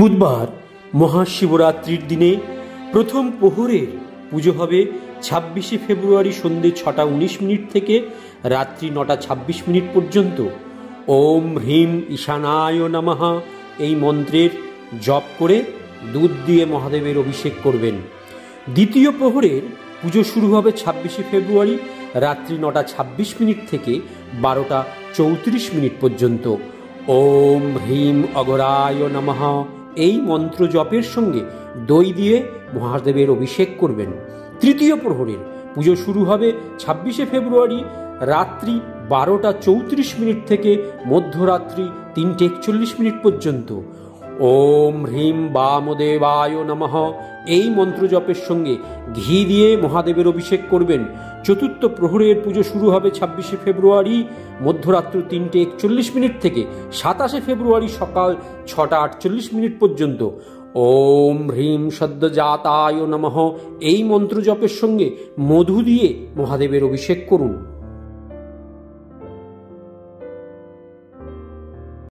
বুধবার মহাশিবরাত্রির দিনে প্রথম প্রহরের পুজো হবে ২৬শে ফেব্রুয়ারি সন্ধ্যে ৬টা ১৯ থেকে রাত্রি ৯টা ২৬ পর্যন্ত। ওম হ্রিম ঈশানায় নমঃ এই মন্ত্রের জপ করে দুধ দিয়ে মহাদেবের অভিষেক করবেন। দ্বিতীয় প্রহরের পুজো শুরু হবে ২৬শে ফেব্রুয়ারি রাত্রি ৯টা ২৬ থেকে ১২টা ৩৪ পর্যন্ত। ওম হ্রিম অঘরায় নমঃ এই মন্ত্র জপের সঙ্গে দই দিয়ে মহাদেবের অভিষেক করবেন। তৃতীয় প্রহরের পুজো শুরু হবে ২৬শে ফেব্রুয়ারি রাত্রি ১২টা ৩৪ থেকে মধ্যরাত্রি ৩টা ৪১ পর্যন্ত। ওম হ্রিম বামদেবায় নমঃ এই মন্ত্র জপের সঙ্গে ঘি দিয়ে মহাদেবের অভিষেক করবেন। চতুর্থ প্রহরের পুজো শুরু হবে ২৬শে ফেব্রুয়ারি মধ্যরাত্র ৩টা ৪১ থেকে ২৭শে ফেব্রুয়ারি সকাল ৬টা ৪৮ পর্যন্ত। ওম হ্রিম সদ্যজাতায় নমঃ এই মন্ত্র জপের সঙ্গে মধু দিয়ে মহাদেবের অভিষেক করুন।